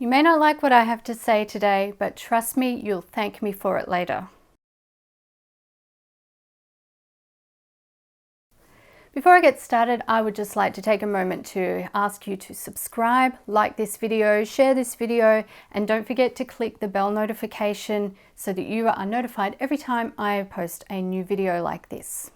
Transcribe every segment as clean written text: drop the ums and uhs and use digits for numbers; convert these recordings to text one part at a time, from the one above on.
You may not like what I have to say today, but trust me, you'll thank me for it later. Before I get started, I would just like to take a moment to ask you to subscribe, like this video, share this video, and don't forget to click the bell notification so that you are notified every time I post a new video like this.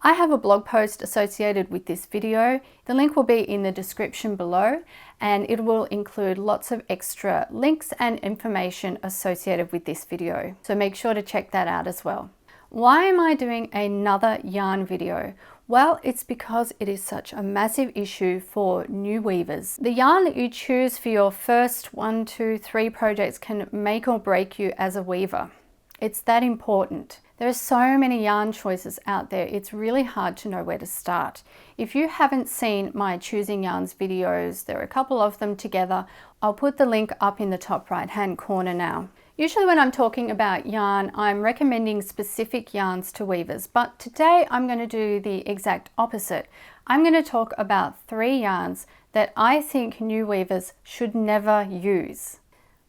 I have a blog post associated with this video. The link will be in the description below, and it will include lots of extra links and information associated with this video. So make sure to check that out as well. Why am I doing another yarn video? Well, it's because it is such a massive issue for new weavers. The yarn that you choose for your first 1, 2, 3 projects can make or break you as a weaver. It's that important. There are so many yarn choices out there, it's really hard to know where to start. If you haven't seen my Choosing Yarns videos, there are a couple of them together. I'll put the link up in the top right hand corner now. Usually when I'm talking about yarn, I'm recommending specific yarns to weavers, but today I'm going to do the exact opposite. I'm going to talk about 3 yarns that I think new weavers should never use.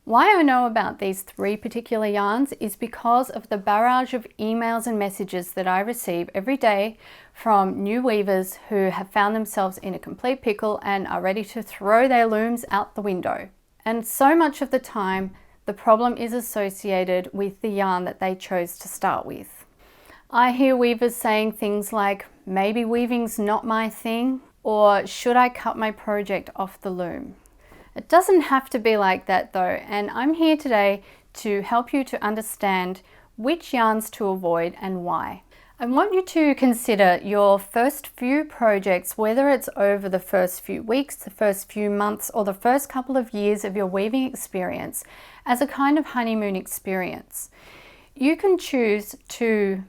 Why I know about these 3 particular yarns is because of the barrage of emails and messages that I receive every day from new weavers who have found themselves in a complete pickle and are ready to throw their looms out the window. And so much of the time, the problem is associated with the yarn that they chose to start with. I hear weavers saying things like, maybe weaving's not my thing, or should I cut my project off the loom? It doesn't have to be like that though, and I'm here today to help you to understand which yarns to avoid and why. I want you to consider your first few projects, whether it's over the first few weeks, the first few months, or the first couple of years of your weaving experience, as a kind of honeymoon experience. You can choose to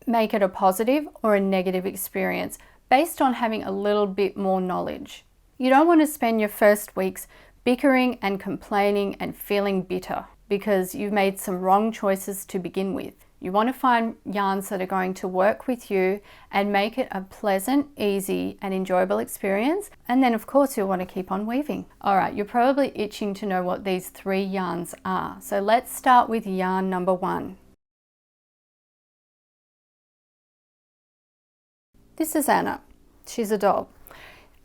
make it a positive or a negative experience based on having a little bit more knowledge. You don't want to spend your first weeks bickering and complaining and feeling bitter because you've made some wrong choices to begin with. You want to find yarns that are going to work with you and make it a pleasant, easy and enjoyable experience. And then of course you'll want to keep on weaving. All right, you're probably itching to know what these 3 yarns are. So let's start with yarn number 1. This is Anna. She's a doll.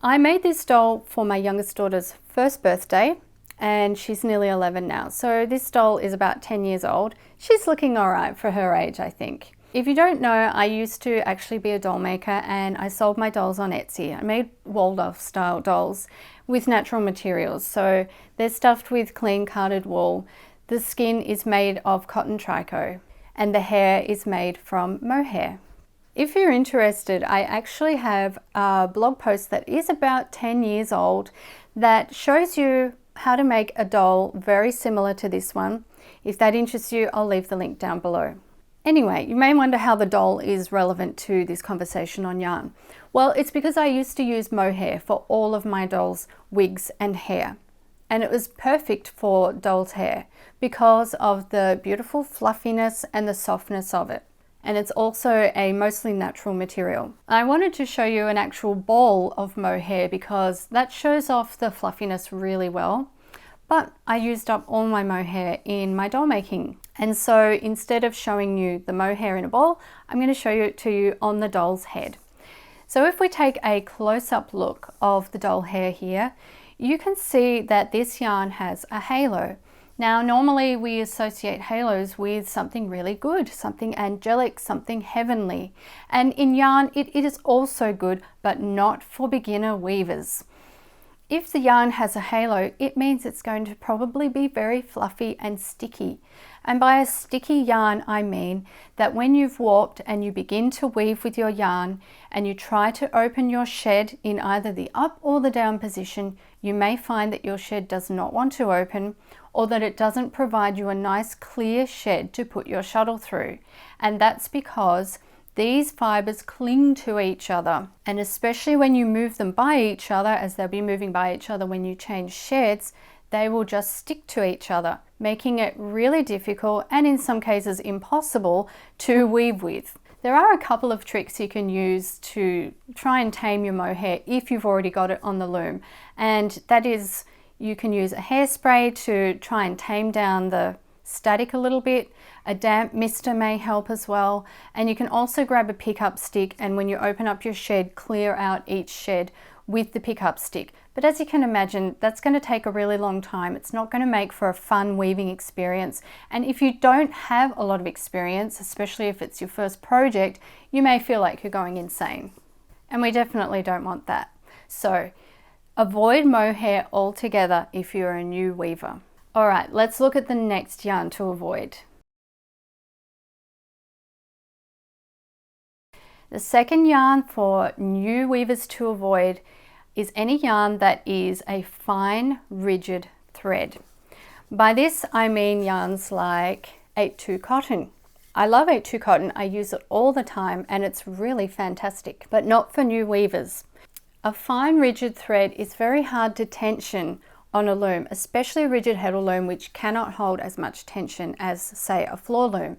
I made this doll for my youngest daughter's first birthday, and she's nearly 11 now. So this doll is about 10 years old. She's looking all right for her age, I think. If you don't know, I used to actually be a doll maker and I sold my dolls on Etsy. I made Waldorf style dolls with natural materials. So they're stuffed with clean carded wool. The skin is made of cotton tricot and the hair is made from mohair. If you're interested, I actually have a blog post that is about 10 years old that shows you how to make a doll very similar to this one. If that interests you, I'll leave the link down below. Anyway, you may wonder how the doll is relevant to this conversation on yarn. Well, it's because I used to use mohair for all of my dolls' wigs and hair. And it was perfect for doll's hair because of the beautiful fluffiness and the softness of it. And it's also a mostly natural material. I wanted to show you an actual ball of mohair because that shows off the fluffiness really well. But I used up all my mohair in my doll making. And so instead of showing you the mohair in a ball, I'm going to show it to you on the doll's head. So if we take a close-up look of the doll hair here, you can see that this yarn has a halo. Now, normally we associate halos with something really good, something angelic, something heavenly. And in yarn, it is also good, but not for beginner weavers. If the yarn has a halo, it means it's going to probably be very fluffy and sticky. And by a sticky yarn, I mean that when you've warped and you begin to weave with your yarn and you try to open your shed in either the up or the down position, you may find that your shed does not want to open, or that it doesn't provide you a nice clear shed to put your shuttle through. And that's because these fibers cling to each other, and especially when you move them by each other, as they'll be moving by each other when you change sheds, they will just stick to each other, making it really difficult and in some cases impossible to weave with. There are a couple of tricks you can use to try and tame your mohair if you've already got it on the loom, and that is You can use a hairspray to try and tame down the static a little bit. A damp mister may help as well. And you can also grab a pickup stick, and when you open up your shed, clear out each shed with the pickup stick. But as you can imagine, that's going to take a really long time. It's not going to make for a fun weaving experience. And if you don't have a lot of experience, especially if it's your first project, you may feel like you're going insane. And we definitely don't want that. So avoid mohair altogether if you're a new weaver. All right, let's look at the next yarn to avoid. The second yarn for new weavers to avoid is any yarn that is a fine, rigid thread. By this, I mean yarns like 8/2 cotton. I love 8/2 cotton. I use it all the time and it's really fantastic, but not for new weavers. A fine, rigid thread is very hard to tension on a loom, especially a rigid Heddle loom, which cannot hold as much tension as, say, a floor loom.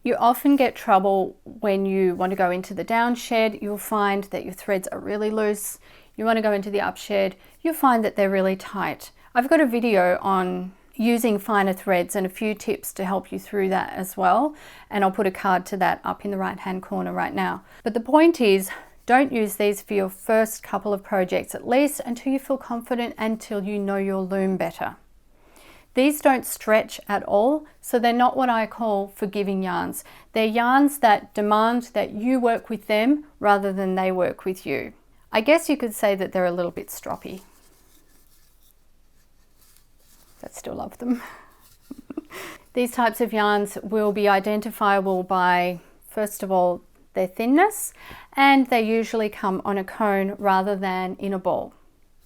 You often get trouble when you want to go into the down shed. You'll find that your threads are really loose. You want to go into the up shed, you'll find that they're really tight. I've got a video on using finer threads and a few tips to help you through that as well. And I'll put a card to that up in the right hand corner right now. But the point is, don't use these for your first couple of projects, at least until you feel confident, until you know your loom better. These don't stretch at all, so they're not what I call forgiving yarns. They're yarns that demand that you work with them rather than they work with you. I guess you could say that they're a little bit stroppy. But still love them. These types of yarns will be identifiable by, first of all, their thinness, and they usually come on a cone rather than in a ball.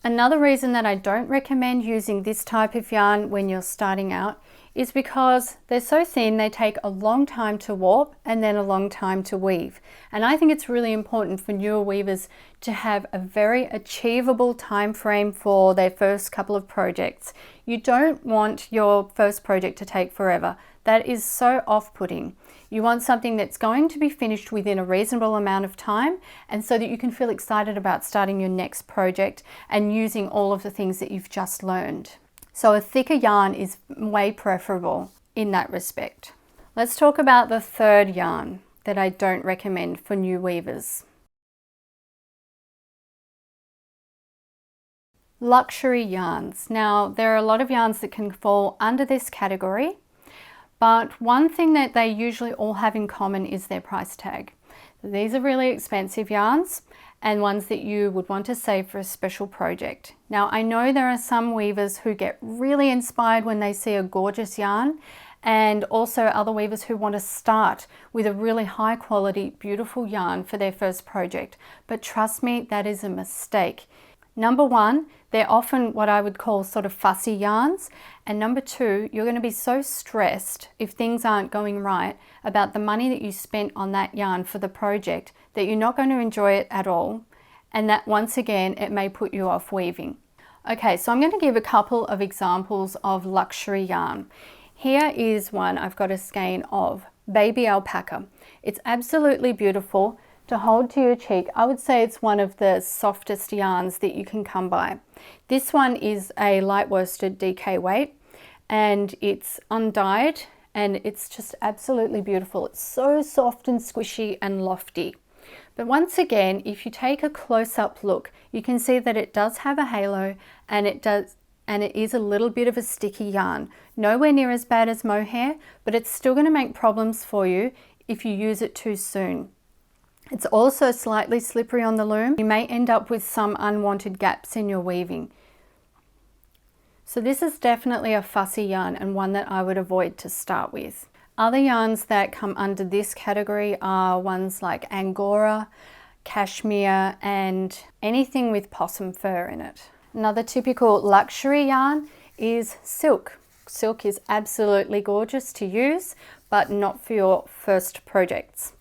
Another reason that I don't recommend using this type of yarn when you're starting out is because they're so thin, they take a long time to warp and then a long time to weave. And I think it's really important for newer weavers to have a very achievable time frame for their first couple of projects. You don't want your first project to take forever. That is so off-putting. You want something that's going to be finished within a reasonable amount of time, and so that you can feel excited about starting your next project and using all of the things that you've just learned. So a thicker yarn is way preferable in that respect. Let's talk about the third yarn that I don't recommend for new weavers. Luxury yarns. Now, there are a lot of yarns that can fall under this category, but one thing that they usually all have in common is their price tag. These are really expensive yarns and ones that you would want to save for a special project. Now, I know there are some weavers who get really inspired when they see a gorgeous yarn, and also other weavers who want to start with a really high quality, beautiful yarn for their first project. But trust me, that is a mistake. Number one, they're often what I would call sort of fussy yarns. And number two, you're going to be so stressed if things aren't going right about the money that you spent on that yarn for the project that you're not going to enjoy it at all. And that once again, it may put you off weaving. Okay, so I'm going to give a couple of examples of luxury yarn. Here is one I've got a skein of, Baby Alpaca. It's absolutely beautiful. To hold to your cheek, I would say it's one of the softest yarns that you can come by. This one is a light worsted DK weight and it's undyed and it's just absolutely beautiful. It's so soft and squishy and lofty. But once again, if you take a close-up look, you can see that it does have a halo and it is a little bit of a sticky yarn. Nowhere near as bad as mohair, but it's still going to make problems for you if you use it too soon. It's also slightly slippery on the loom. You may end up with some unwanted gaps in your weaving. So this is definitely a fussy yarn and one that I would avoid to start with. Other yarns that come under this category are ones like Angora, cashmere, and anything with possum fur in it. Another typical luxury yarn is silk. Silk is absolutely gorgeous to use, but not for your first projects.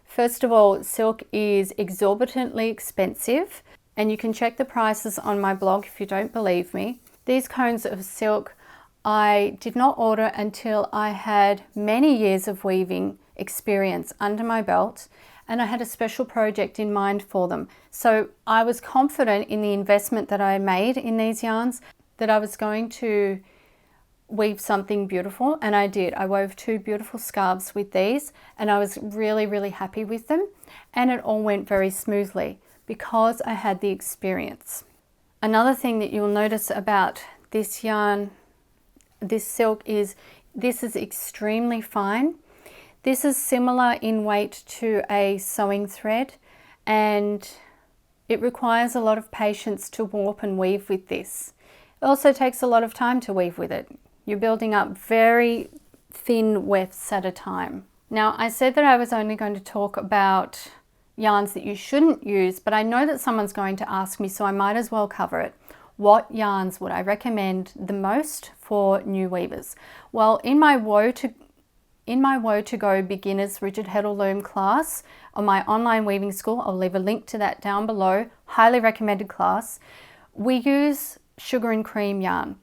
First of all, silk is exorbitantly expensive, and you can check the prices on my blog if you don't believe me. These cones of silk I did not order until I had many years of weaving experience under my belt, and I had a special project in mind for them. So I was confident in the investment that I made in these yarns, that I was going to weave something beautiful, and I did. I wove 2 beautiful scarves with these, and I was really, really happy with them, and it all went very smoothly because I had the experience. Another thing that you'll notice about this yarn, this silk, is this is extremely fine. This is similar in weight to a sewing thread, and it requires a lot of patience to warp and weave with this. It also takes a lot of time to weave with it. You're building up very thin wefts at a time. Now, I said that I was only going to talk about yarns that you shouldn't use, but I know that someone's going to ask me, so I might as well cover it. What yarns would I recommend the most for new weavers? Well, in my Woe to Go Beginners Rigid Heddle Loom class on my online weaving school, I'll leave a link to that down below, highly recommended class, we use sugar and cream yarn.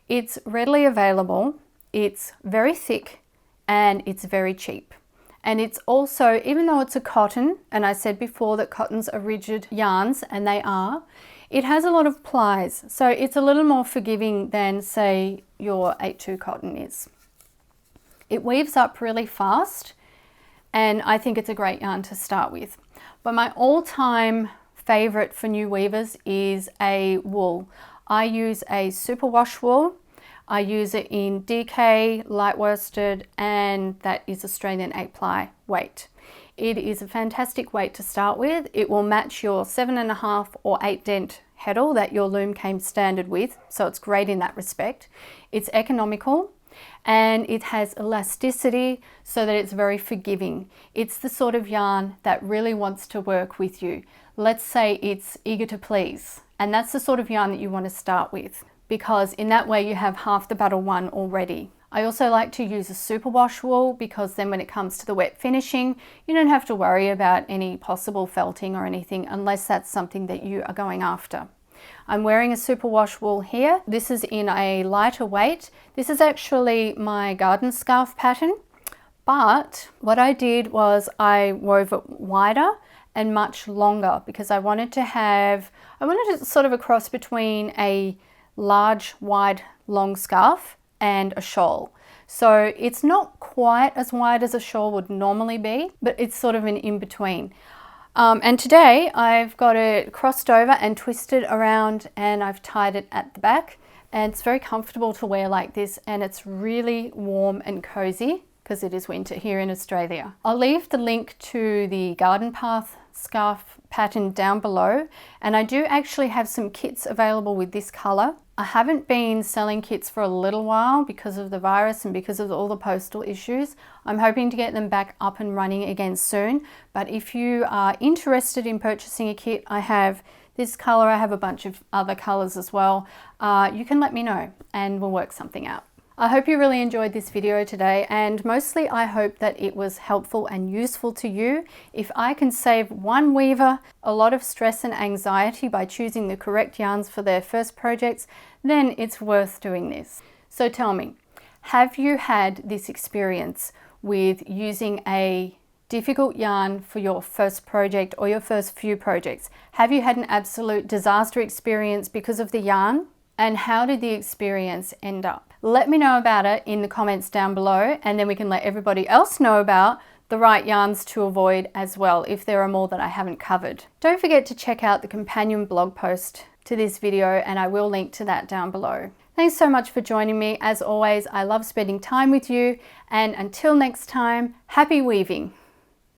It's readily available, it's very thick, and it's very cheap. And it's also, even though it's a cotton, and I said before that cottons are rigid yarns, and they are, it has a lot of plies, so it's a little more forgiving than, say, your 8/2 cotton is. It weaves up really fast, and I think it's a great yarn to start with. But my all-time favorite for new weavers is a wool. I use a superwash wool. I use it in DK, light worsted, and that is Australian 8-ply weight. It is a fantastic weight to start with. It will match your 7.5 or 8 dent Heddle that your loom came standard with, so it's great in that respect. It's economical, and it has elasticity so that it's very forgiving. It's the sort of yarn that really wants to work with you. Let's say it's eager to please, and that's the sort of yarn that you want to start with, because in that way you have half the battle won already. I also like to use a superwash wool because then when it comes to the wet finishing, you don't have to worry about any possible felting or anything unless that's something that you are going after. I'm wearing a superwash wool here. This is in a lighter weight. This is actually my garden scarf pattern, but what I did was I wove it wider and much longer because I wanted it sort of a cross between a large, wide, long scarf and a shawl. So it's not quite as wide as a shawl would normally be, but it's sort of an in-between. And today I've got it crossed over and twisted around, and I've tied it at the back, and it's very comfortable to wear like this, and it's really warm and cozy because it is winter here in Australia. I'll leave the link to the Garden Path scarf pattern down below, and I do actually have some kits available with this color. I haven't been selling kits for a little while because of the virus and because of all the postal issues. I'm hoping to get them back up and running again soon, but if you are interested in purchasing a kit, I have this color, I have a bunch of other colors as well. You can let me know and we'll work something out. I hope you really enjoyed this video today, and mostly I hope that it was helpful and useful to you. If I can save one weaver a lot of stress and anxiety by choosing the correct yarns for their first projects, then it's worth doing this. So tell me, have you had this experience with using a difficult yarn for your first project or your first few projects? Have you had an absolute disaster experience because of the yarn? And how did the experience end up? Let me know about it in the comments down below, and then we can let everybody else know about the right yarns to avoid as well, if there are more that I haven't covered. Don't forget to check out the companion blog post to this video, and I will link to that down below. Thanks so much for joining me. As always, I love spending time with you, and until next time, happy weaving.